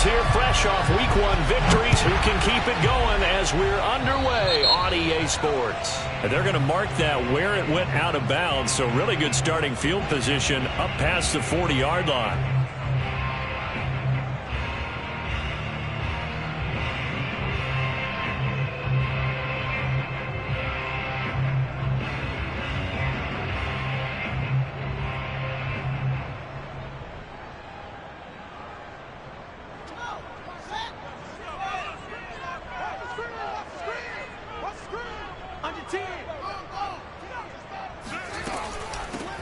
Bears here fresh off Week 1 victories. Who can keep it going as we're underway on EA Sports? And they're going to mark that where it went out of bounds, so really good starting field position up past the 40-yard line.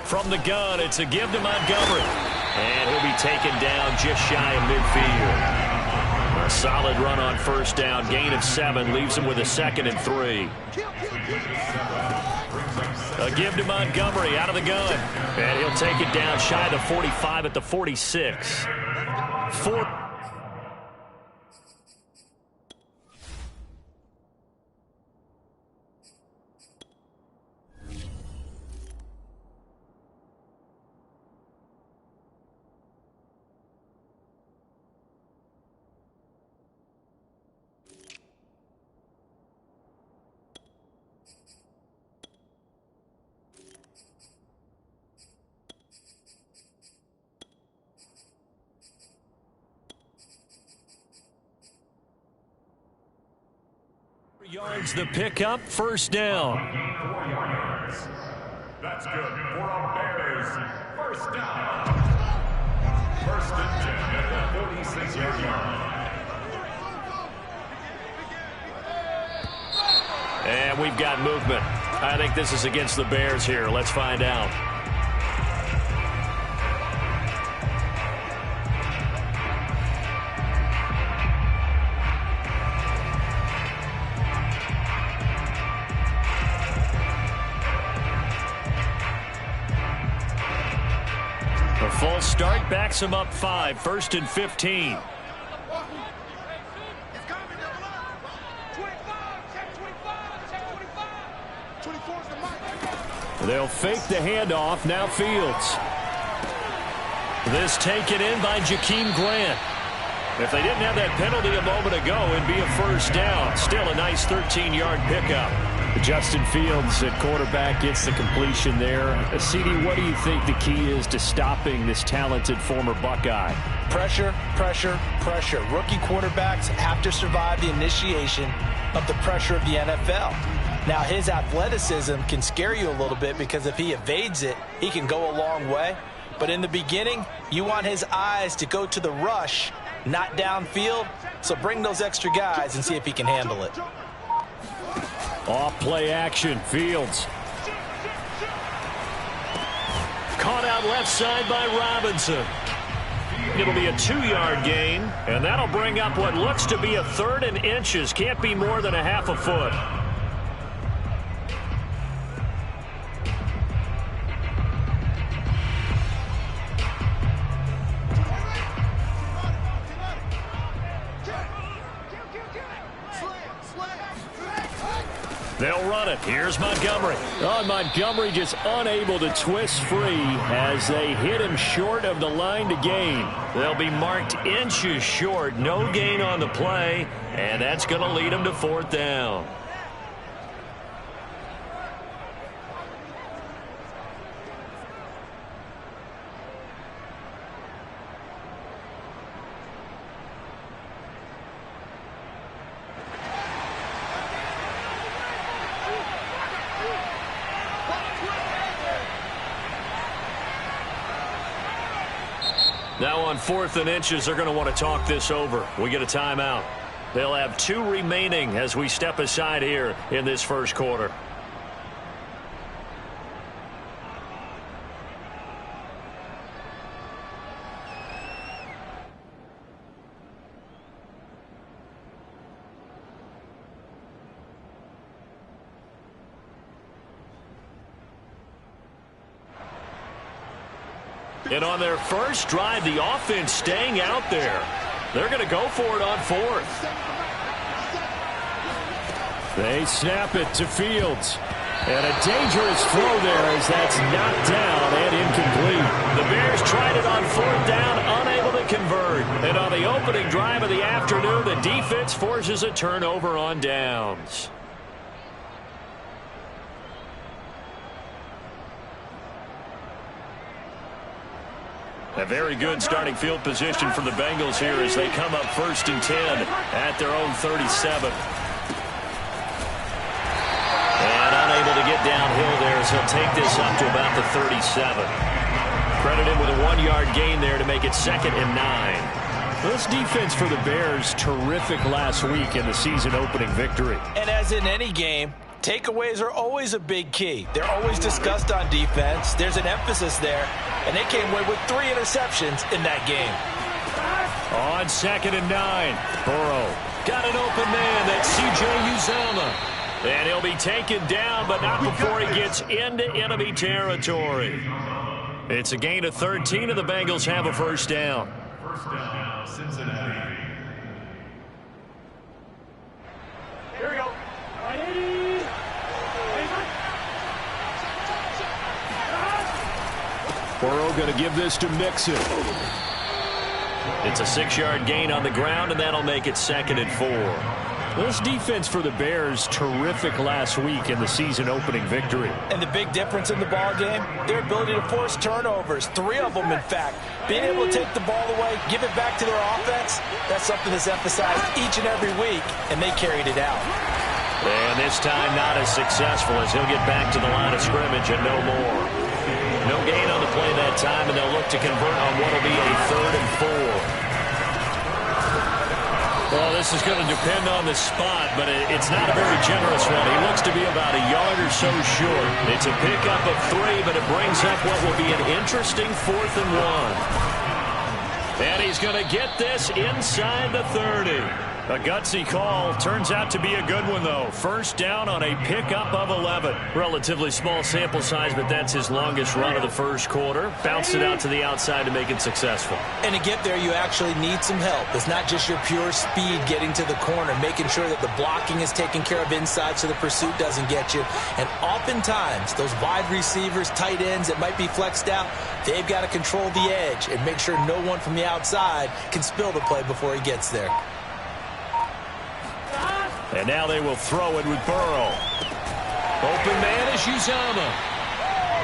From the gun, it's a give to Montgomery. And he'll be taken down just shy of midfield. A solid run on first down. Gain of 7 leaves him with a 2nd and 3. A give to Montgomery out of the gun. And he'll take it down shy of the 45 at the 46. Yards the pickup, first down. 4 yards. That's good for our Bears. First down. First and 10 at the 46-yard line. And we've got movement. I think this is against the Bears here. Let's find out. A full start backs him up 5, first and 15. They'll fake the handoff. Now Fields. This taken in by Jakeem Grant. If they didn't have that penalty a moment ago, it'd be a first down. Still a nice 13-yard pickup. Justin Fields at quarterback gets the completion there. CD, what do you think the key is to stopping this talented former Buckeye? Pressure, pressure, pressure. Rookie quarterbacks have to survive the initiation of the pressure of the NFL. Now, his athleticism can scare you a little bit because if he evades it, he can go a long way. But in the beginning, you want his eyes to go to the rush, not downfield. So bring those extra guys and see if he can handle it. Off play action, Fields. Caught out left side by Robinson. It'll be a 2-yard gain, and that'll bring up what looks to be a 3rd and inches. Can't be more than a half a foot. They'll run it. Here's Montgomery. Oh, Montgomery just unable to twist free as they hit him short of the line to gain. They'll be marked inches short. No gain on the play, and that's going to lead them to 4th down. Now on 4th and inches, they're going to want to talk this over. We get a timeout. They'll have 2 remaining as we step aside here in this first quarter. And on their first drive, the offense staying out there. They're going to go for it on 4th. They snap it to Fields. And a dangerous throw there as that's knocked down and incomplete. The Bears tried it on 4th down, unable to convert. And on the opening drive of the afternoon, the defense forces a turnover on downs. A very good starting field position for the Bengals here as they come up 1st and 10 at their own 37. And unable to get downhill there as he'll take this up to about the 37. Credit him with a 1-yard gain there to make it 2nd and 9. This defense for the Bears, terrific last week in the season opening victory. And as in any game, takeaways are always a big key. They're always discussed on defense. There's an emphasis there, and they came away with 3 interceptions in that game. On 2nd and 9, Burrow got an open man. That's C.J. Uzomah. And he'll be taken down, but not before he gets into enemy territory. It's a gain of 13, and the Bengals have a 1st down. First down, Cincinnati. Here we go. Burrow going to give this to Mixon. It's a 6-yard gain on the ground, and that'll make it 2nd and 4. This defense for the Bears, terrific last week in the season opening victory. And the big difference in the ball game, their ability to force turnovers, 3 of them in fact. Being able to take the ball away, give it back to their offense, that's something that's emphasized each and every week, and they carried it out. And this time not as successful as he'll get back to the line of scrimmage and no more. No gain on the play that time, and they'll look to convert on what will be a 3rd and 4. Well, this is going to depend on the spot, but it's not a very generous one. He looks to be about a yard or so short. It's a pickup of 3, but it brings up what will be an interesting 4th and 1. And he's going to get this inside the 30. A gutsy call. Turns out to be a good one, though. 1st down on a pickup of 11. Relatively small sample size, but that's his longest run of the 1st quarter. Bounced it out to the outside to make it successful. And to get there, you actually need some help. It's not just your pure speed getting to the corner, making sure that the blocking is taken care of inside so the pursuit doesn't get you. And oftentimes, those wide receivers, tight ends that might be flexed out, they've got to control the edge and make sure no one from the outside can spill the play before he gets there. And now they will throw it with Burrow. Open man is Uzomah.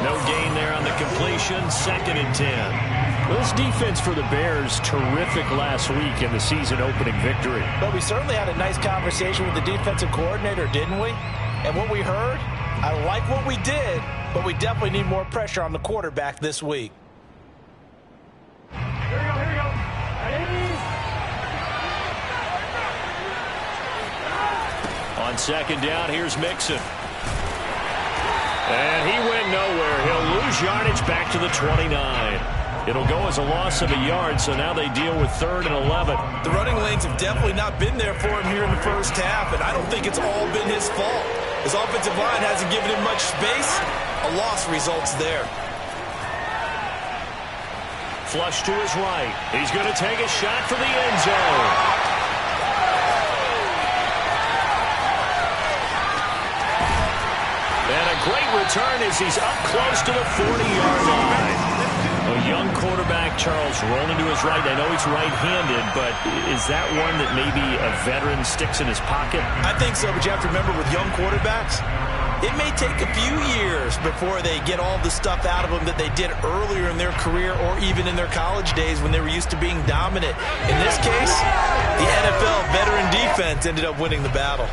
No gain there on the completion. 2nd and 10. This defense for the Bears, terrific last week in the season opening victory. But we certainly had a nice conversation with the defensive coordinator, didn't we? And what we heard, I like what we did, but we definitely need more pressure on the quarterback this week. Here we go. On 2nd down, here's Mixon. And he went nowhere. He'll lose yardage back to the 29. It'll go as a loss of a yard, so now they deal with 3rd and 11. The running lanes have definitely not been there for him here in the 1st half, and I don't think it's all been his fault. His offensive line hasn't given him much space. A loss results there. Flush to his right. He's going to take a shot for the end zone. And a great return as he's up close to the 40-yard line. A young quarterback, Charles, rolling to his right. I know he's right-handed, but is that one that maybe a veteran sticks in his pocket? I think so, but you have to remember with young quarterbacks, it may take a few years before they get all the stuff out of them that they did earlier in their career or even in their college days when they were used to being dominant. In this case, the NFL veteran defense ended up winning the battle.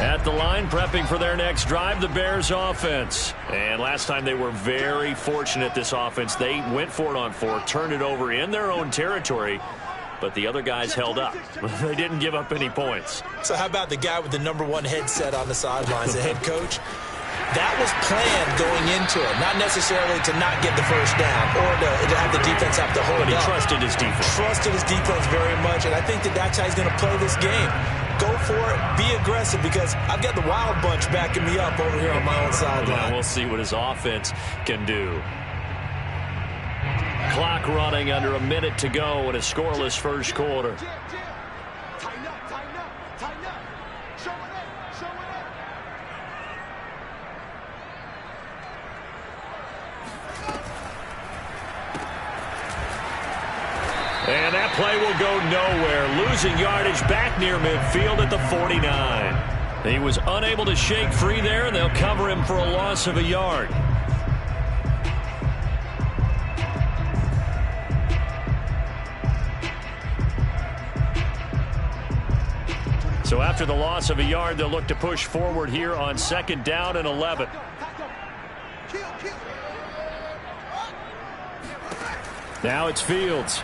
At the line, prepping for their next drive, the Bears offense. And last time they were very fortunate, this offense. They went for it on 4, turned it over in their own territory, but the other guys held up. They didn't give up any points. So how about the guy with the #1 headset on the sidelines, the head coach? That was planned going into it, not necessarily to not get the 1st down or to have the defense have to hold But he up. trusted his defense. Trusted his defense very much, and I think that's how he's going to play this game. Go for it, be aggressive, because I've got the wild bunch backing me up over here on my own sideline. We'll see what his offense can do. Clock running under a minute to go in a scoreless 1st quarter. Tighten up. Show it up. that play will go nowhere. Losing yardage back near midfield at the 49. He was unable to shake free there, and they'll cover him for a loss of a yard. So after the loss of a yard, they'll look to push forward here on 2nd down and 11. Now it's Fields.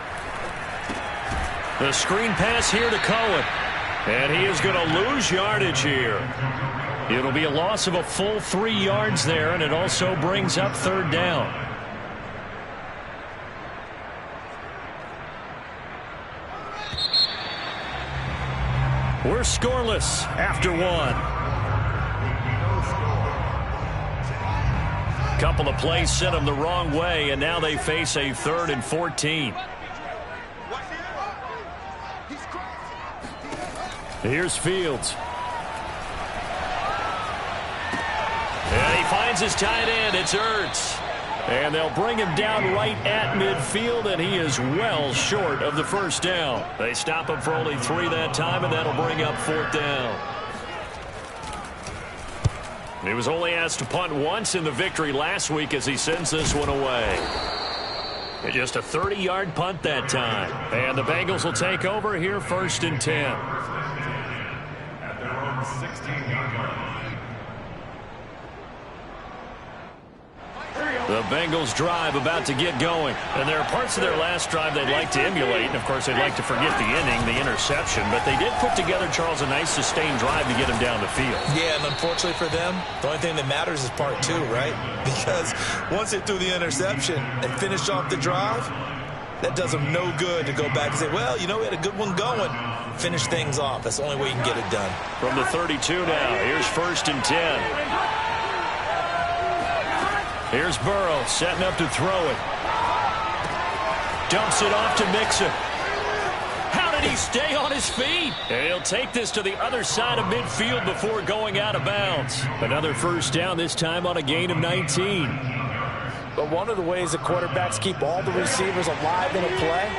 The screen pass here to Cohen. And he is going to lose yardage here. It'll be a loss of a full 3 yards there, and it also brings up 3rd down. We're scoreless after 1. Couple of plays sent them the wrong way, and now they face a 3rd and 14. Here's Fields. And he finds his tight end. It's Ertz. And they'll bring him down right at midfield, and he is well short of the 1st down. They stop him for only 3 that time, and that'll bring up 4th down. He was only asked to punt once in the victory last week as he sends this one away. Just a 30-yard punt that time. And the Bengals will take over here 1st and 10. At their own 16-yard line. The Bengals drive about to get going. And there are parts of their last drive they'd like to emulate. And, of course, they'd like to forget the inning, the interception. But they did put together, Charles, a nice sustained drive to get him down the field. Yeah, and unfortunately for them, the only thing that matters is part 2, right? Because once they threw the interception and finished off the drive, that does them no good to go back and say, well, you know, we had a good one going. Finish things off. That's the only way you can get it done. From the 32 now, here's 1st and 10. Here's Burrow setting up to throw it. Dumps it off to Mixon. How did he stay on his feet? And he'll take this to the other side of midfield before going out of bounds. Another 1st down, this time on a gain of 19. But one of the ways the quarterbacks keep all the receivers alive in a play,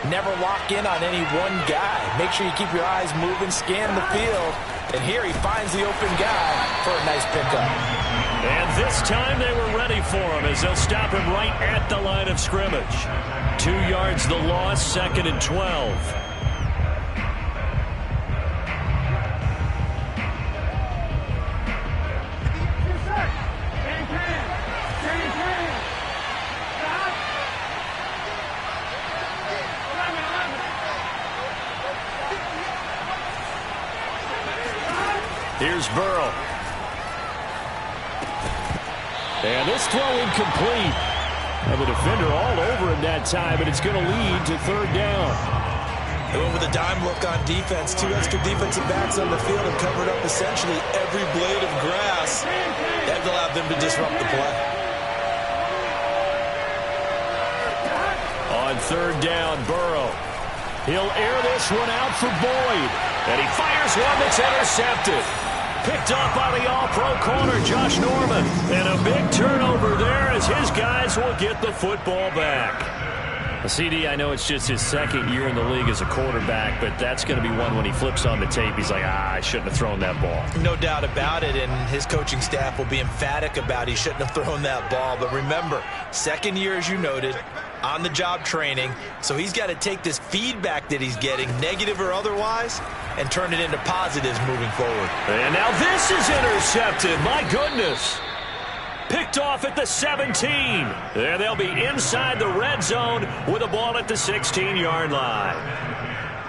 never lock in on any one guy. Make sure you keep your eyes moving, scan the field. And here he finds the open guy for a nice pickup. And this time they were ready for him as they'll stop him right at the line of scrimmage. 2 yards the loss, 2nd and 12. Here's Burrow. And this throw incomplete. And the defender all over him that time, but it's going to lead to 3rd down. They went with a dime look on defense. 2 extra defensive backs on the field and covered up essentially every blade of grass. That allowed them to disrupt the play. On 3rd down, Burrow. He'll air this one out for Boyd. And he fires one that's intercepted. Picked up by the all-pro corner, Josh Norman. And a big turnover there as his guys will get the football back. CD, I know it's just his 2nd year in the league as a quarterback, but that's going to be one when he flips on the tape. He's like, I shouldn't have thrown that ball. No doubt about it, and his coaching staff will be emphatic about he shouldn't have thrown that ball. But remember, 2nd year, as you noted, on-the-job training, so he's got to take this feedback that he's getting, negative or otherwise, and turn it into positives moving forward. And now this is intercepted. My goodness. Picked off at the 17. And they'll be inside the red zone with a ball at the 16-yard line.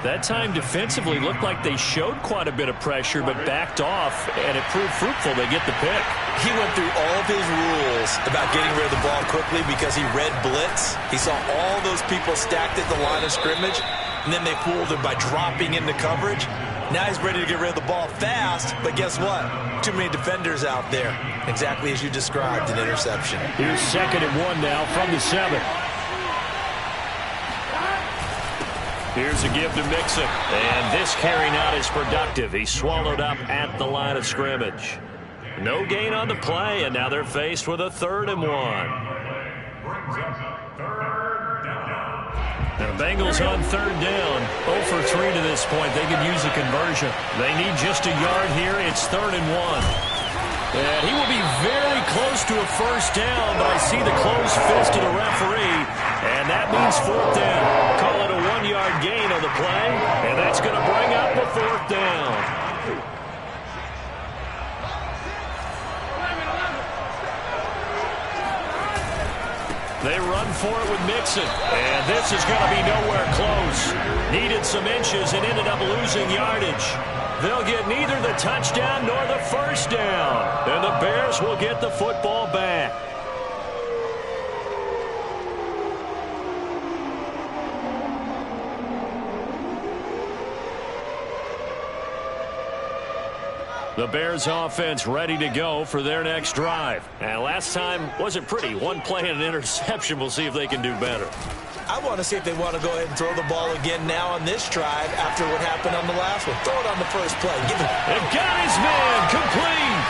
That time defensively looked like they showed quite a bit of pressure but backed off, and it proved fruitful. They get the pick. He went through all of his rules about getting rid of the ball quickly because he read blitz. He saw all those people stacked at the line of scrimmage, and then they fooled him by dropping into coverage. Now he's ready to get rid of the ball fast, but guess what? Too many defenders out there. Exactly as you described, an interception. Here's 2nd and 1 now from the 7. Here's a give to Mixon. And this carry not as productive. He's swallowed up at the line of scrimmage. No gain on the play, and now they're faced with a 3rd and 1. Brings up 3rd down. Now Bengals on third down. 0 for 3 to this point. They could use a conversion. They need just a yard here. It's 3rd and 1. And he will be very close to a first down, but I see the closed fist of the referee, and that means 4th down. Call it a 1-yard gain on the play, and that's going to bring up a 4th down. They run for it with Mixon, and this is going to be nowhere close. Needed some inches and ended up losing yardage. They'll get neither the touchdown nor the first down, and the Bears will get the football back. The Bears offense ready to go for their next drive. And last time wasn't pretty. One play and an interception. We'll see if they can do better. I want to see if they want to go ahead and throw the ball again now on this drive after what happened on the last one. Throw it on the first play. Give it. And got his man. Complete.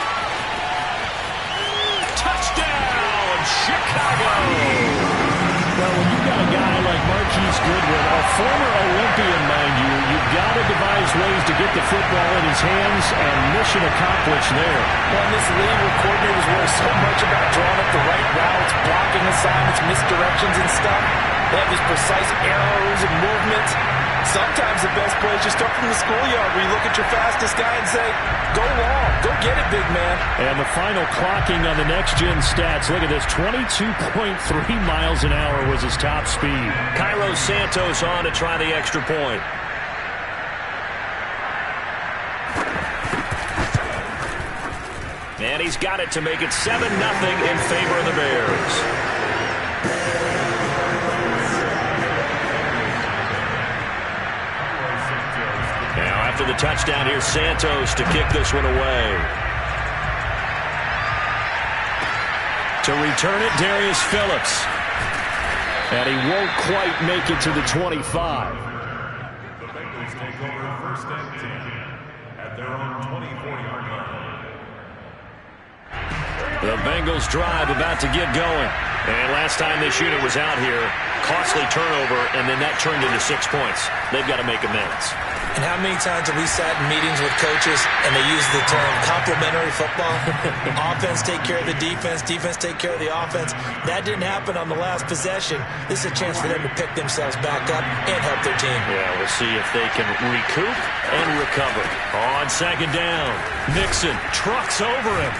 Touchdown, Chicago. Well, when you've got a guy like Marquise Goodwin, a former Olympian, mind you, you've got to devise ways to get the football in his hands, and mission accomplished there. Well, in this league where coordinators worry so much about drawing up the right routes, blocking assignments, misdirections and stuff, they have these precise arrows and movements. Sometimes the best play is just up from the schoolyard where you look at your fastest guy and say, go long, go get it, big man. And the final clocking on the next-gen stats, look at this, 22.3 miles an hour was his top speed. Cairo Santos on to try the extra point. And he's got it to make it 7-0 in favor of the Bears. Now, after the touchdown, here's Santos to kick this one away. To return it, Darius Phillips. And he won't quite make it to the 25. The Bengals take over 1st and 10 at their own 24-yard line. The Bengals drive about to get going. And last time this unit was out here, costly turnover, and then that turned into 6 points. They've got to make amends. And how many times have we sat in meetings with coaches and they use the term complementary football? Offense take care of the defense, defense take care of the offense. That didn't happen on the last possession. This is a chance for them to pick themselves back up and help their team. Yeah, we'll see if they can recoup and recover. On 2nd down, Mixon trucks over him.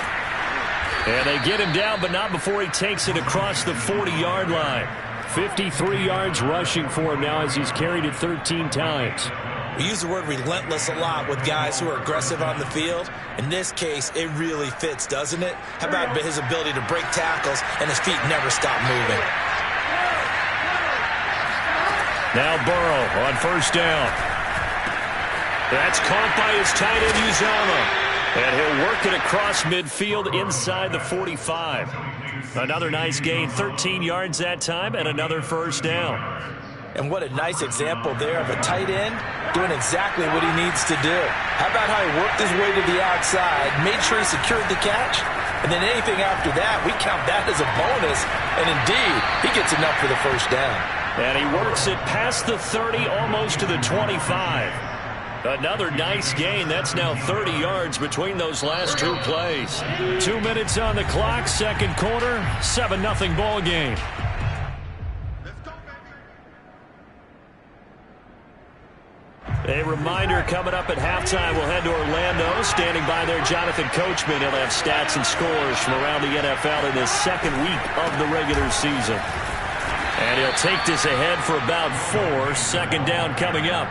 And they get him down, but not before he takes it across the 40-yard line. 53 yards rushing for him now as he's carried it 13 times. We use the word relentless a lot with guys who are aggressive on the field. In this case, it really fits, doesn't it? How about his ability to break tackles and his feet never stop moving? Now Burrow on 1st down. That's caught by his tight end, Uzomah. And he'll work it across midfield inside the 45. Another nice gain, 13 yards that time, and another 1st down. And what a nice example there of a tight end doing exactly what he needs to do. How about how he worked his way to the outside, made sure he secured the catch, and then anything after that, we count that as a bonus. And indeed, he gets enough for the 1st down. And he works it past the 30, almost to the 25. Another nice gain. That's now 30 yards between those last 2 plays. 2 minutes on the clock, 2nd quarter, 7-0 ball game. A reminder coming up at halftime, we'll head to Orlando. Standing by there, Jonathan Coachman. He'll have stats and scores from around the NFL in this 2nd week of the regular season. And he'll take this ahead for about 4. 2nd down coming up.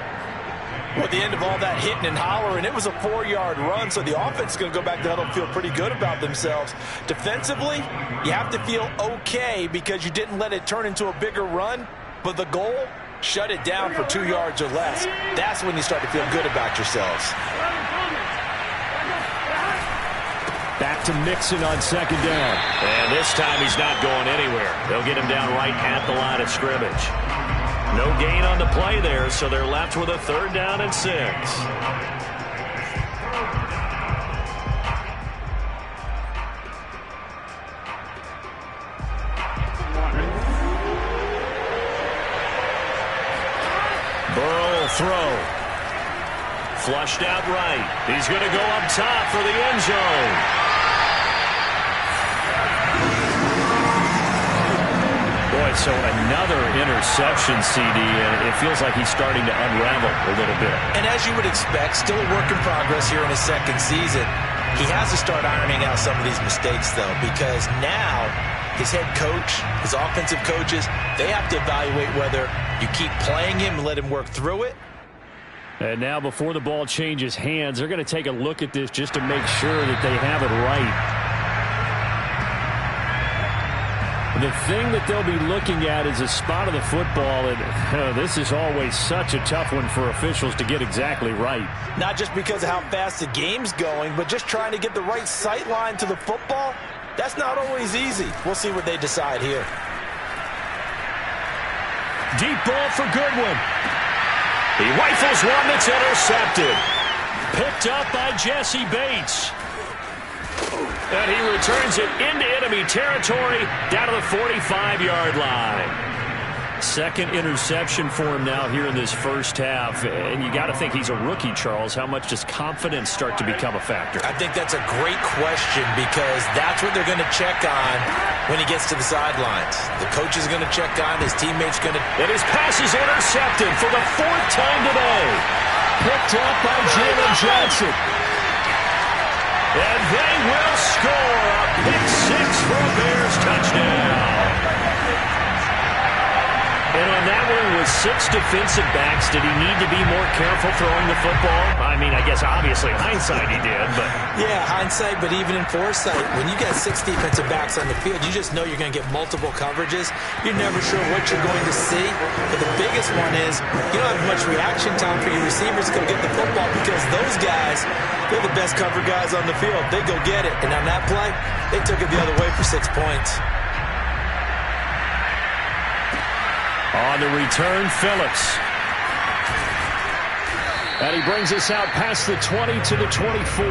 Well, at the end of all that hitting and hollering, it was a 4-yard run, so the offense is going to go back to huddle and feel pretty good about themselves. Defensively, you have to feel okay because you didn't let it turn into a bigger run, but the goal, shut it down for 2 yards or less. That's when you start to feel good about yourselves. Back to Mixon on 2nd down. And this time he's not going anywhere. They'll get him down right at the line of scrimmage. No gain on the play there, so they're left with a 3rd down and 6. throw. Flushed out right. He's going to go up top for the end zone. Boy, so another interception, CD, and it feels like he's starting to unravel a little bit. And as you would expect, still a work in progress here in his second season. He has to start ironing out some of these mistakes, though, because now his head coach, his offensive coaches, they have to evaluate whether you keep playing him and let him work through it. And now before the ball changes hands, they're going to take a look at this just to make sure that they have it right. The thing that they'll be looking at is a spot of the football, and this is always such a tough one for officials to get exactly right. Not just because of how fast the game's going, but just trying to get the right sight line to the football. That's not always easy. We'll see what they decide here. Deep ball for Goodwin. He rifles one that's intercepted. Picked up by Jesse Bates. And he returns it into enemy territory down to the 45-yard line. Second interception for him now here in this first half. And you got to think he's a rookie, Charles. How much does confidence start to become a factor? I think that's a great question because that's what they're going to check on when he gets to the sidelines. The coach is going to check on, his teammate's going to... And his pass is intercepted for the fourth time today. Picked up by Jalen Johnson. And they will score a pick six for a Bears touchdown. And on that one with 6 defensive backs, did he need to be more careful throwing the football? I mean, I guess obviously hindsight he did, but... Yeah, hindsight, but even in foresight, when you got 6 defensive backs on the field, you just know you're going to get multiple coverages. You're never sure what you're going to see. But the biggest one is you don't have much reaction time for your receivers to go get the football because those guys, they're the best cover guys on the field. They go get it. And on that play, they took it the other way for 6 points. On the return, Phillips. And he brings us out past the 20 to the 24.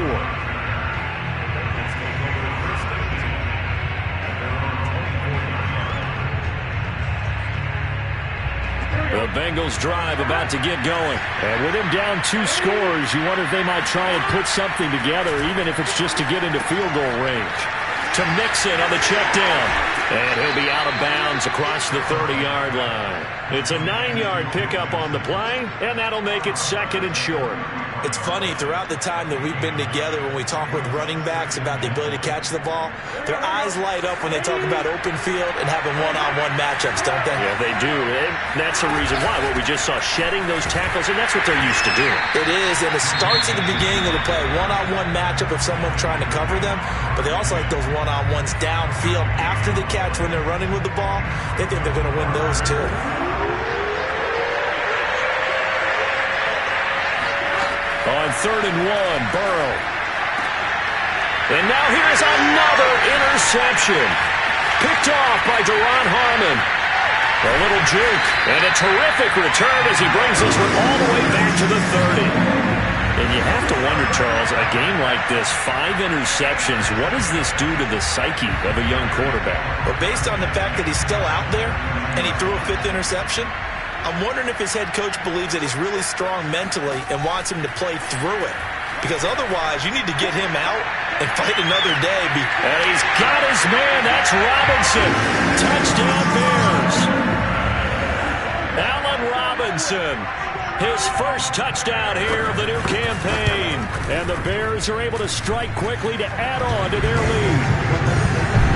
The Bengals drive about to get going. And with him down 2 scores, you wonder if they might try and put something together, even if it's just to get into field goal range. To Mixon on the check down. And he'll be out of bounds across the 30-yard line. It's a 9-yard pickup on the play, and that'll make it second and short. It's funny, throughout the time that we've been together, when we talk with running backs about the ability to catch the ball, their eyes light up when they talk about open field and having one-on-one matchups, don't they? Yeah, they do. And that's the reason why. What we just saw, shedding those tackles, and that's what they're used to doing. It is, and it starts at the beginning of the play, one-on-one matchup if someone's trying to cover them, but they also like those one-on-ones downfield after the catch when they're running with the ball. They think they're going to win those too. On 3rd and 1, Burrow. And now here's another interception. Picked off by Deron Harmon. A little juke and a terrific return as he brings this one all the way back to the 30. And you have to wonder, Charles, a game like this, 5 interceptions, what does this do to the psyche of a young quarterback? Well, based on the fact that he's still out there and he threw a 5th interception, I'm wondering if his head coach believes that he's really strong mentally and wants him to play through it. Because otherwise, you need to get him out and fight another day. And he's got his man. That's Robinson. Touchdown Bears. Allen Robinson. His first touchdown here of the new campaign. And the Bears are able to strike quickly to add on to their lead.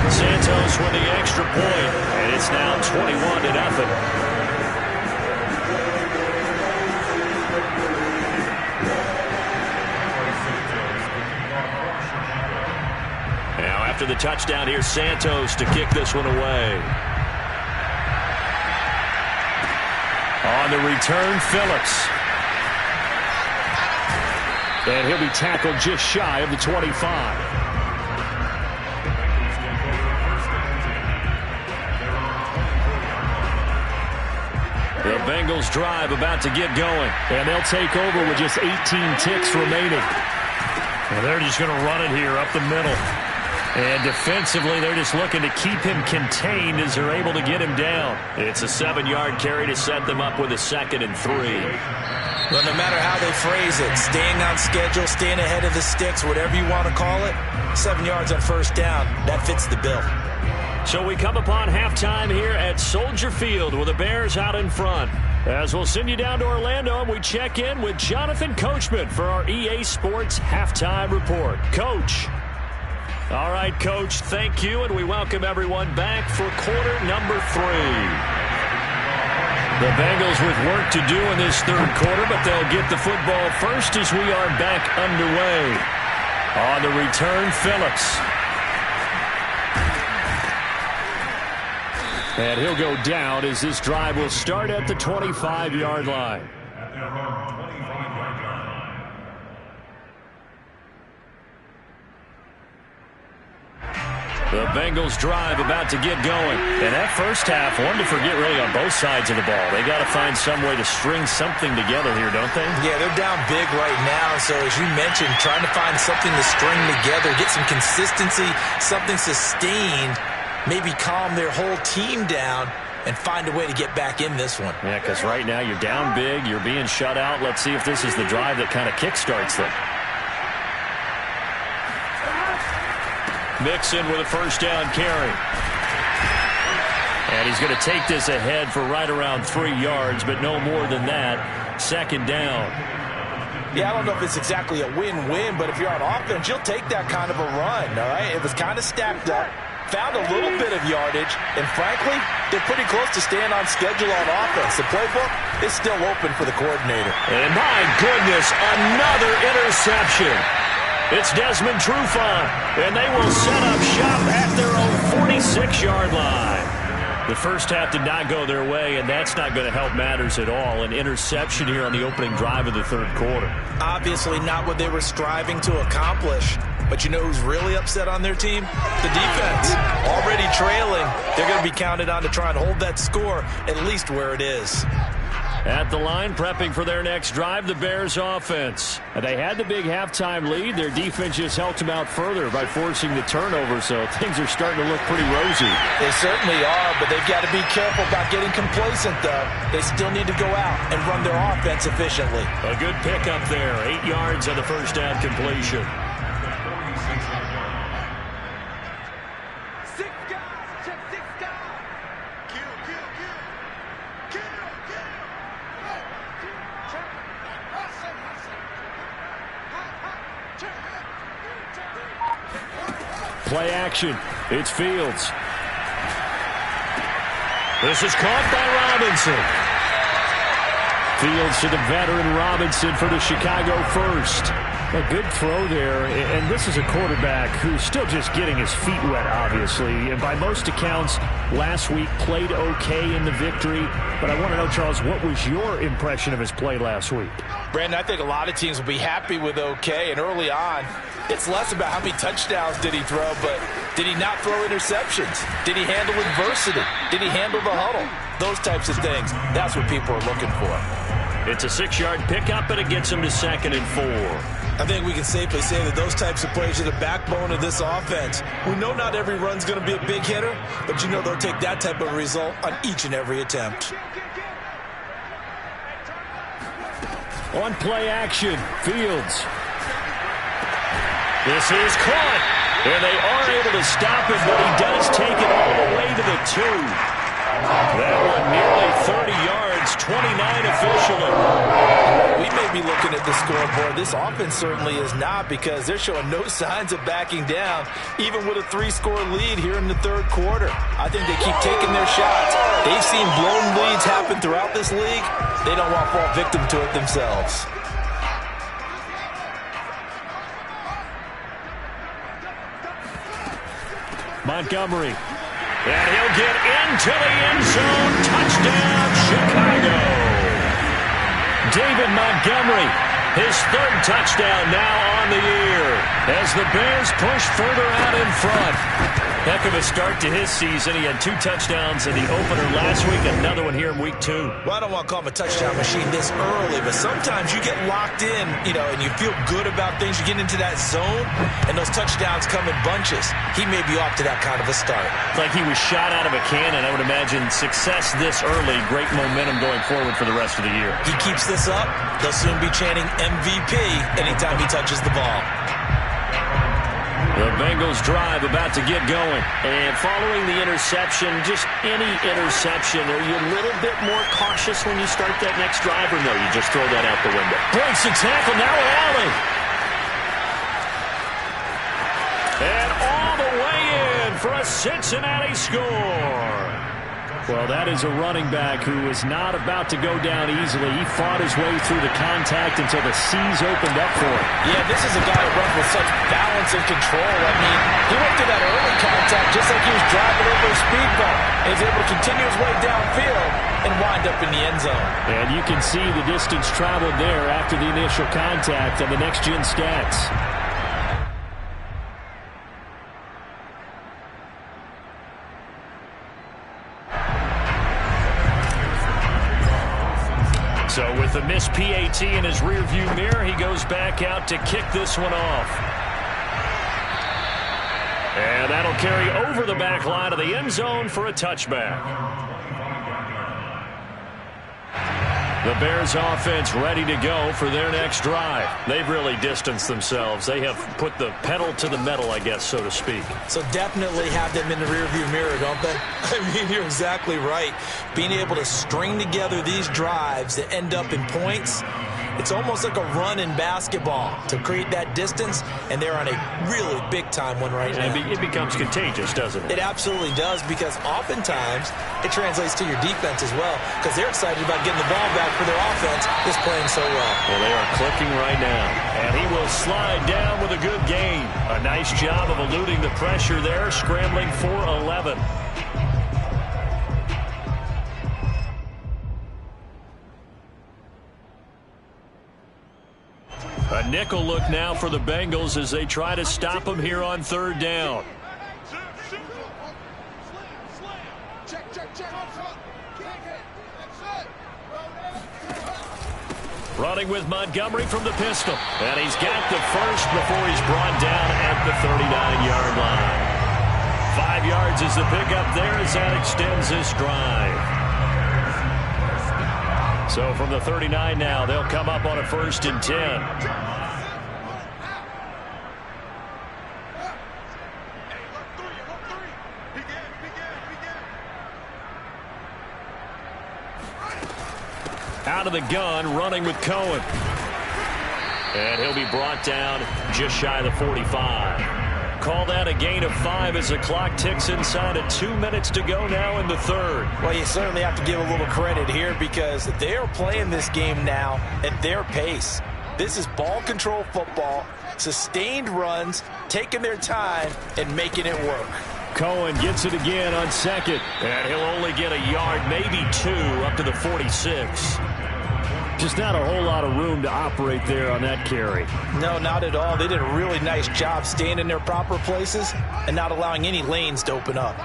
Santos with the extra point. And it's now 21-0. After the touchdown, here's Santos to kick this one away. On the return, Phillips. And he'll be tackled just shy of the 25. The Bengals drive about to get going. And they'll take over with just 18 ticks remaining. And they're just going to run it here up the middle. And defensively, they're just looking to keep him contained as they're able to get him down. It's a 7-yard carry to set them up with a 2nd and 3. Well, no matter how they phrase it, staying on schedule, staying ahead of the sticks, whatever you want to call it, 7 yards on first down, that fits the bill. So we come upon halftime here at Soldier Field with the Bears out in front. As we'll send you down to Orlando, and we check in with Jonathan Coachman for our EA Sports Halftime Report. Coach. All right, Coach, thank you, and we welcome everyone back for quarter number 3. The Bengals with work to do in this third quarter, but they'll get the football first as we are back underway. On the return, Phillips. And he'll go down as this drive will start at the 25-yard line. At their own 25-yard line. The Bengals drive about to get going. And that first half, one to forget really on both sides of the ball. They got to find some way to string something together here, don't they? Yeah, they're down big right now. So as you mentioned, trying to find something to string together, get some consistency, something sustained, maybe calm their whole team down and find a way to get back in this one. Yeah, because right now you're down big, you're being shut out. Let's see if this is the drive that kind of kickstarts them. Mixon with a first down carry. And he's going to take this ahead for right around 3 yards, but no more than that. Second down. Yeah, I don't know if it's exactly a win-win, but if you're on offense, you'll take that kind of a run, all right? It was kind of stacked up, found a little bit of yardage, and frankly, they're pretty close to staying on schedule on offense. The playbook is still open for the coordinator. And my goodness, another interception. It's Desmond Trufant, and they will set up shop at their own 46-yard line. The first half did not go their way, and that's not going to help matters at all. An interception here on the opening drive of the third quarter. Obviously not what they were striving to accomplish. But you know who's really upset on their team? The defense. Already trailing. They're going to be counted on to try and hold that score at least where it is. At the line, prepping for their next drive, the Bears offense. They had the big halftime lead. Their defense just helped them out further by forcing the turnover, so things are starting to look pretty rosy. They certainly are, but they've got to be careful about getting complacent, though. They still need to go out and run their offense efficiently. A good pickup there. 8 yards on the first down completion. Play action. It's Fields. This is caught by Robinson. Fields to the veteran Robinson for the Chicago first. A good throw there, and this is a quarterback who's still just getting his feet wet, obviously. And by most accounts, last week played okay in the victory. But I want to know, Charles, what was your impression of his play last week? Brandon, I think a lot of teams will be happy with okay. And early on, it's less about how many touchdowns did he throw, but did he not throw interceptions? Did he handle adversity? Did he handle the huddle? Those types of things. That's what people are looking for. It's a 6-yard pickup, and it gets him to 2nd and 4. I think we can safely say that those types of plays are the backbone of this offense. We know not every run's going to be a big hitter, but you know they'll take that type of result on each and every attempt. On play action, Fields. This is caught, and they are able to stop it, but he does take it all the way to the 2. That one nearly 30 yards, 29 officially. We may be looking at the scoreboard. This offense certainly is not, because they're showing no signs of backing down, even with a 3-score lead here in the third quarter. I think they keep taking their shots. They've seen blown leads happen throughout this league. They don't want to fall victim to it themselves. Montgomery. And he'll get into the end zone. Touchdown, Chicago. David Montgomery, his 3rd touchdown now on the year as the Bears push further out in front. Heck of a start to his season. He had 2 touchdowns in the opener last week, another one here in week 2. Well, I don't want to call him a touchdown machine this early, but sometimes you get locked in, and you feel good about things. You get into that zone, and those touchdowns come in bunches. He may be off to that kind of a start. It's like he was shot out of a cannon. I would imagine success this early, great momentum going forward for the rest of the year. He keeps this up, they'll soon be chanting MVP anytime he touches the ball. The Bengals drive about to get going. And following the interception, just any interception, are you a little bit more cautious when you start that next drive, or no, you just throw that out the window? Breaks the tackle, now Allen. And all the way in for a Cincinnati score. Well, that is a running back who is not about to go down easily. He fought his way through the contact until the seas opened up for him. Yeah, this is a guy who runs with such balance and control. I mean, he went through that early contact just like he was driving over a speed bump. And he's able to continue his way downfield and wind up in the end zone. And you can see the distance traveled there after the initial contact on the next-gen stats. So with the missed PAT in his rearview mirror, he goes back out to kick this one off. And that'll carry over the back line of the end zone for a touchback. The Bears offense ready to go for their next drive. They've really distanced themselves. They have put the pedal to the metal, I guess, so to speak. So definitely have them in the rearview mirror, don't they? I mean, you're exactly right. Being able to string together these drives that end up in points, it's almost like a run in basketball to create that distance, and they're on a really big-time one right now. It becomes contagious, doesn't it? It absolutely does, because oftentimes it translates to your defense as well, because they're excited about getting the ball back for their offense that's playing so well. Well, they are clicking right now. And he will slide down with a good gain. A nice job of eluding the pressure there, scrambling for 11. A nickel look now for the Bengals as they try to stop him here on 3rd down. Running with Montgomery from the pistol. And he's got the first before he's brought down at the 39-yard line. 5 yards is the pickup there as that extends this drive. So from the 39 now, they'll come up on a 1st and 10. Out of the gun, running with Cohen. And he'll be brought down just shy of the 45. Call that a gain of 5 as the clock ticks inside of 2 minutes to go now in the 3rd. Well, you certainly have to give a little credit here because they're playing this game now at their pace. This is ball control football, sustained runs, taking their time and making it work. Cohen gets it again on 2nd. And he'll only get a yard, maybe 2, up to the 46. Just not a whole lot of room to operate there on that carry. No, not at all. They did a really nice job staying in their proper places and not allowing any lanes to open up.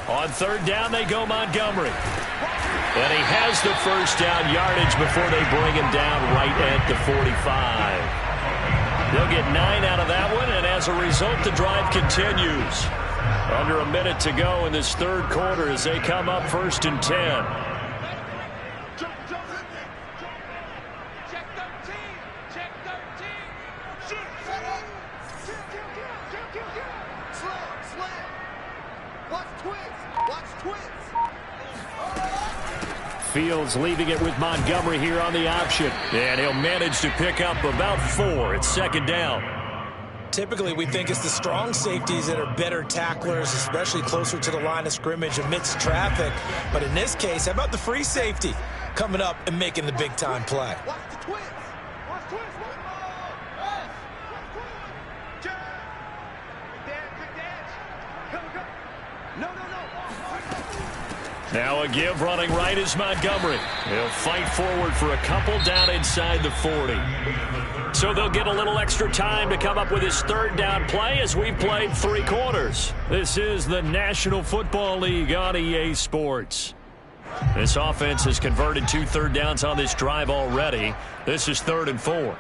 On 3rd down, they go Montgomery. And he has the first down yardage before they bring him down right at the 45. They'll get 9 out of that one, and as a result, the drive continues. Under a minute to go in this 3rd quarter as they come up 1st and 10. Fields leaving it with Montgomery here on the option. And he'll manage to pick up about 4. It's 2nd down. Typically, we think it's the strong safeties that are better tacklers, especially closer to the line of scrimmage amidst traffic. But in this case, how about the free safety coming up and making the big-time play? Now a give running right is Montgomery. He'll fight forward for a couple down inside the 40. So they'll get a little extra time to come up with his third down play as we've played 3 quarters. This is the National Football League on EA Sports. This offense has converted 2 third downs on this drive already. This is 3rd and 4.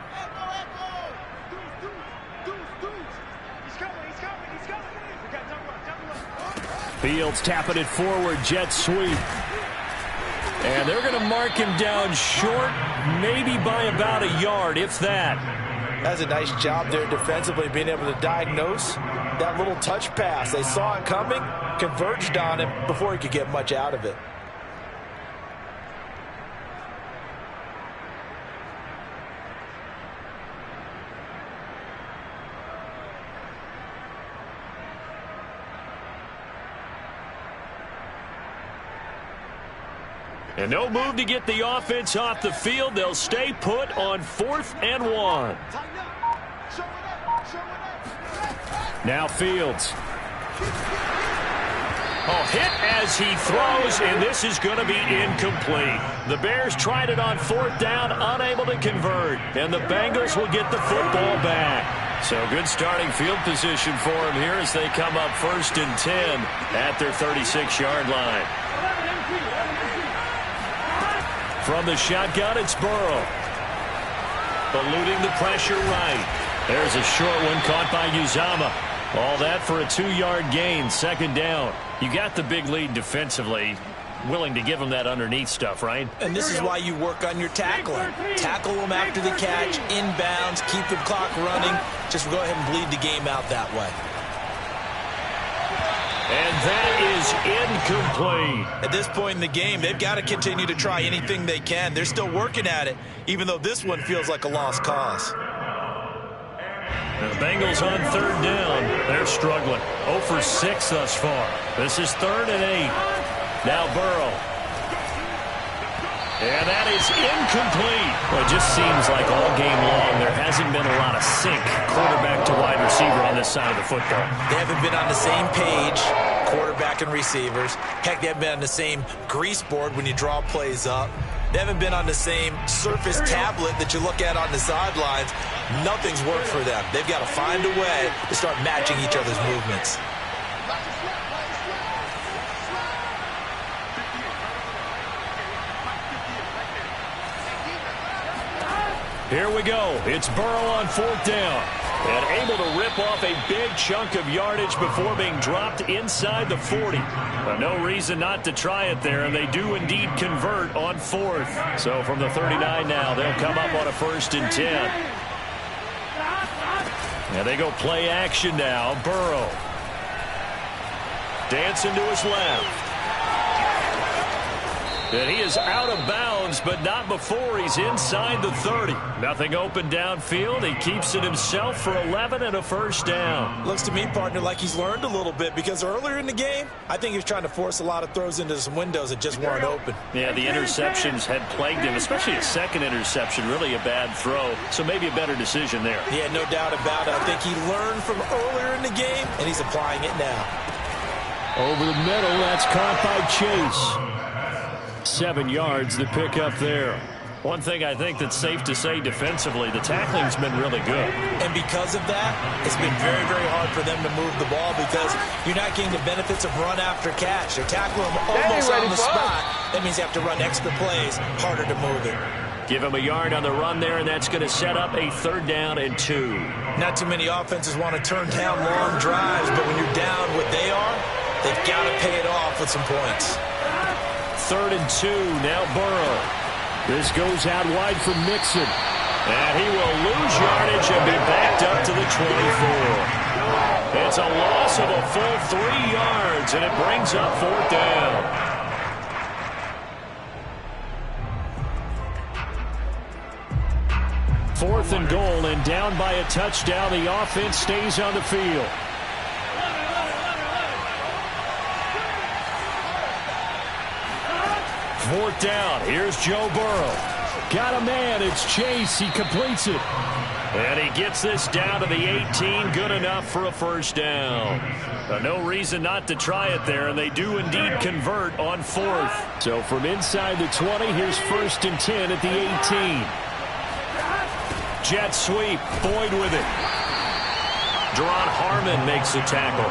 Fields tapping it forward, jet sweep. And they're going to mark him down short, maybe by about a yard, if that. That's a nice job there defensively, being able to diagnose that little touch pass. They saw it coming, converged on him before he could get much out of it. And no move to get the offense off the field. They'll stay put on 4th and 1. Now Fields. Oh, hit as he throws, and this is going to be incomplete. The Bears tried it on 4th down, unable to convert. And the Bengals will get the football back. So good starting field position for them here as they come up 1st and 10 at their 36-yard line. From the shotgun, it's Burrow. Eluding the pressure right. There's a short one caught by Uzama. All that for a 2-yard gain, 2nd down. You got the big lead defensively. Willing to give them that underneath stuff, right? And this is why you work on your tackling. Tackle them after the catch, inbounds, keep the clock running. Just go ahead and bleed the game out that way. And that is incomplete. At this point in the game, they've got to continue to try anything they can. They're still working at it, even though this one feels like a lost cause. The Bengals on 3rd down. They're struggling. 0 for 6 thus far. This is 3rd and 8. Now Burrow. And that is incomplete. Well, it just seems like all game long there hasn't been a lot of sync quarterback to wide receiver on this side of the football. They haven't been on the same page, quarterback and receivers. Heck, they haven't been on the same grease board when you draw plays up. They haven't been on the same surface tablet that you look at on the sidelines. Nothing's worked for them. They've got to find a way to start matching each other's movements. Here we go. It's Burrow on 4th down. And able to rip off a big chunk of yardage before being dropped inside the 40. But no reason not to try it there, and they do indeed convert on 4th. So from the 39 now, they'll come up on a 1st and 10. And they go play action now. Burrow. Dancing to his left. And he is out of bounds, but not before he's inside the 30. Nothing open downfield. He keeps it himself for 11 and a 1st down. Looks to me, partner, like he's learned a little bit, because earlier in the game, I think he was trying to force a lot of throws into some windows that just weren't open. Yeah, the interceptions had plagued him, especially a 2nd interception, really a bad throw. So maybe a better decision there. Yeah, no doubt about it. I think he learned from earlier in the game, and he's applying it now. Over the middle, that's caught by Chase. 7 yards, the pick up there. One thing I think that's safe to say defensively, the tackling's been really good. And because of that, it's been very, very hard for them to move the ball because you're not getting the benefits of run after catch. They're tackling them almost on the spot. That means you have to run extra plays, harder to move it. Give him a yard on the run there, and that's going to set up a 3rd down and 2. Not too many offenses want to turn down long drives, but when you're down what they are, they've got to pay it off with some points. 3rd and 2, now Burrow. This goes out wide for Mixon. And he will lose yardage and be backed up to the 24. It's a loss of a full 3 yards, and it brings up 4th down. Fourth and goal, and down by a touchdown. The offense stays on the field. Fourth down. Here's Joe Burrow. Got a man. It's Chase. He completes it. And he gets this down to the 18. Good enough for a first down. No reason not to try it there, and they do indeed convert on fourth. So from inside the 20, here's 1st and 10 at the 18. Jet sweep. Boyd with it. Deron Harmon makes the tackle.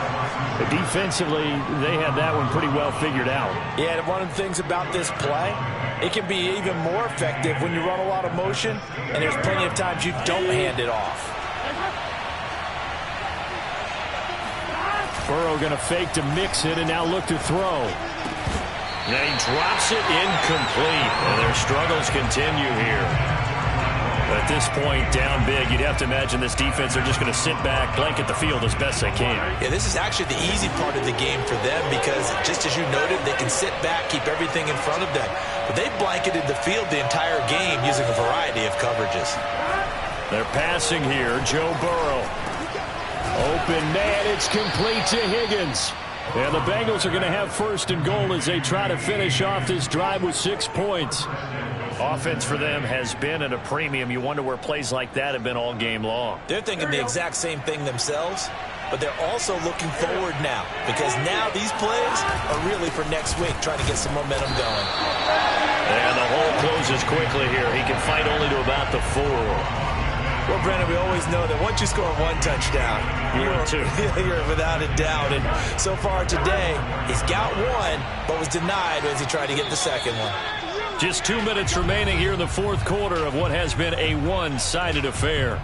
Defensively, they had that one pretty well figured out. Yeah, one of the things about this play, it can be even more effective when you run a lot of motion, and there's plenty of times you don't hand it off. Burrow going to fake to mix it and now look to throw. And he drops it incomplete, and their struggles continue here. At this point, down big, you'd have to imagine this defense are just going to sit back, blanket the field as best they can. Yeah, this is actually the easy part of the game for them because, just as you noted, they can sit back, keep everything in front of them. But they blanketed the field the entire game using a variety of coverages. They're passing here. Joe Burrow. Open man, it's complete to Higgins. And the Bengals are going to have 1st and goal as they try to finish off this drive with 6 points. Offense for them has been at a premium. You wonder where plays like that have been all game long. They're thinking the exact same thing themselves, but they're also looking forward now because now these plays are really for next week, trying to get some momentum going. And the hole closes quickly here. He can fight only to about the 4. Well, Brandon, we always know that once you score 1 touchdown, you're without a doubt. And so far today, he's got 1, but was denied as he tried to get the second one. Just 2 minutes remaining here in the 4th quarter of what has been a one-sided affair.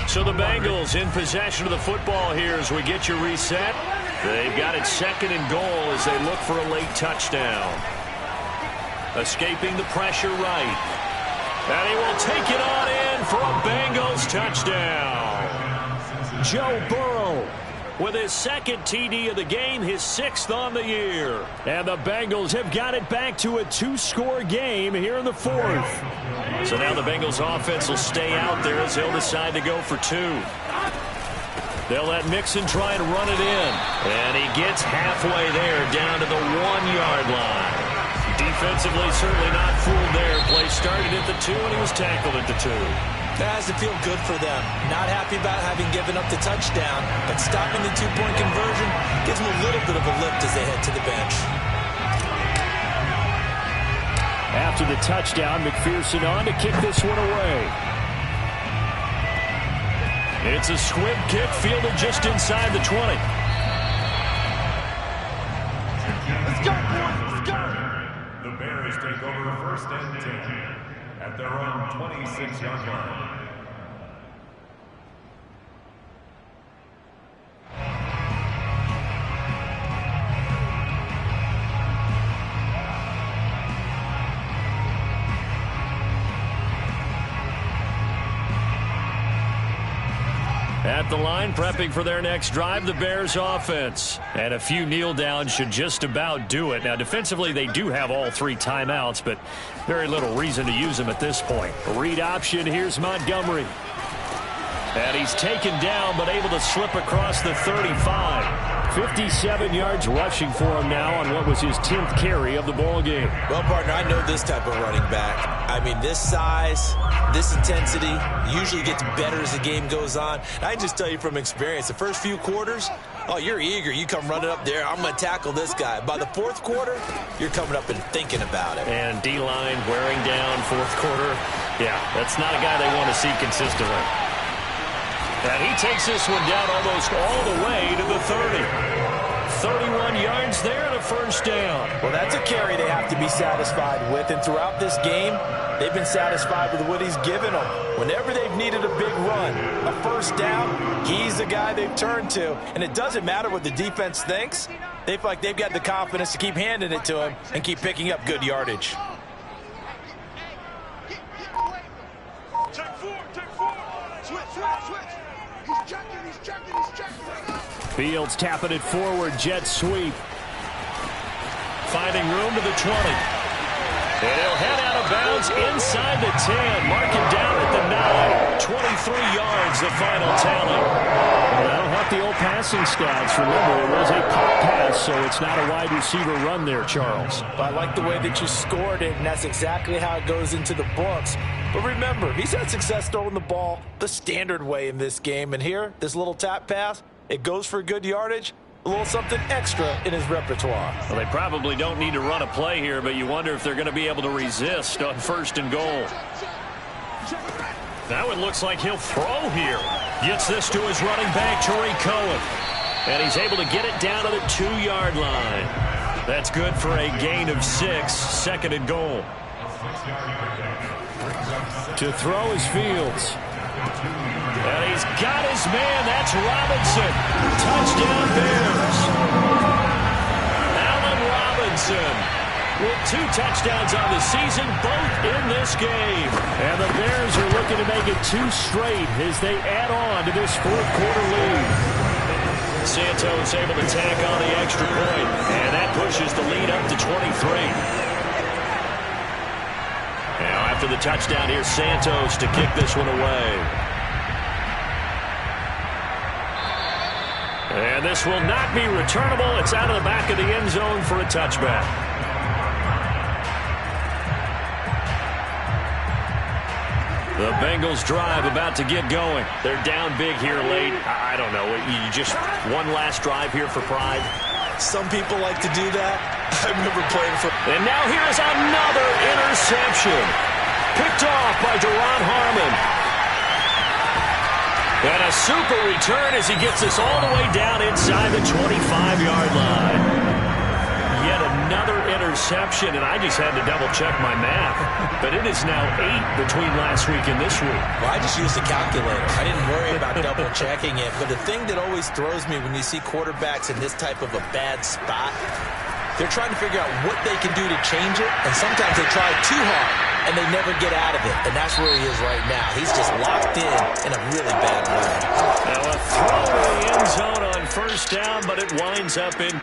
So the Bengals in possession of the football here as we get you reset. They've got it 2nd and goal as they look for a late touchdown. Escaping the pressure right. And he will take it on in for a Bengals touchdown. Joe Burrow with his 2nd TD of the game, his 6th on the year. And the Bengals have got it back to a 2-score game here in the 4th. So now the Bengals offense will stay out there as they'll decide to go for 2. They'll let Mixon try and run it in. And he gets halfway there down to the 1-yard line. Defensively, certainly not fooled there. Play started at the 2, and he was tackled at the 2. That has to feel good for them. Not happy about having given up the touchdown, but stopping the 2-point conversion gives them a little bit of a lift as they head to the bench. After the touchdown, McPherson on to kick this one away. It's a squib kick fielded just inside the 20. Let's go, boys. Let's go. The Bears take over 1st and 10 at their own 26-yard line. At the line, prepping for their next drive, the Bears offense. And a few kneel downs should just about do it. Now, defensively, they do have all 3 timeouts, but very little reason to use them at this point. A read option, here's Montgomery. And he's taken down, but able to slip across the 35. 57 yards rushing for him now on what was his 10th carry of the ball game. Well, partner, I know this type of running back. I mean, this size, this intensity usually gets better as the game goes on. And I can just tell you from experience, the first few quarters, oh, you're eager. You come running up there, I'm going to tackle this guy. By the 4th quarter, you're coming up and thinking about it. And D-line wearing down 4th quarter. Yeah, that's not a guy they want to see consistently. And he takes this one down almost all the way to the 30. 31 yards there and a first down. Well, that's a carry they have to be satisfied with. And throughout this game, they've been satisfied with what he's given them. Whenever they've needed a big run, a first down, he's the guy they've turned to. And it doesn't matter what the defense thinks. They feel like they've got the confidence to keep handing it to him and keep picking up good yardage. Take 4. Switch. He's checking. Fields tapping it forward, jet sweep. Finding room to the 20. And he'll head out of bounds inside the 10. Mark it down at the 23 yards, the final tally. Well, that'll help the old passing stats. Remember, it was a pop pass, so it's not a wide receiver run there, Charles. I like the way that you scored it, and that's exactly how it goes into the books. But remember, he's had success throwing the ball the standard way in this game. And here, this little tap pass, it goes for good yardage, a little something extra in his repertoire. Well, they probably don't need to run a play here, but you wonder if they're going to be able to resist on 1st and goal. That one looks like he'll throw here. Gets this to his running back, Tariq Cohen. And he's able to get it down to the 2-yard line. That's good for a gain of 6, 2nd and goal. To throw is Fields. And he's got his man. That's Robinson. Touchdown Bears. Allen Robinson with 2 touchdowns on the season, both in this game. And the Bears are looking to make it 2 straight as they add on to this 4th quarter lead. Santos able to tack on the extra point, and that pushes the lead up to 23. Now after the touchdown, here's Santos to kick this one away. And this will not be returnable. It's out of the back of the end zone for a touchback. The Bengals drive about to get going. They're down big here late. I don't know. You just one last drive here for pride. Some people like to do that. I remember playing for... And now here's another interception. Picked off by Duron Harmon. And a super return as he gets this all the way down inside the 25-yard line. Yet another interception, and I just had to double-check my math. But it is now 8 between last week and this week. Well, I just used a calculator. I didn't worry about double-checking it. But the thing that always throws me when you see quarterbacks in this type of a bad spot, they're trying to figure out what they can do to change it, and sometimes they try too hard, and they never get out of it. And that's where he is right now. He's just locked in a really bad way. Now a throw to the end zone on 1st down, but it winds up in...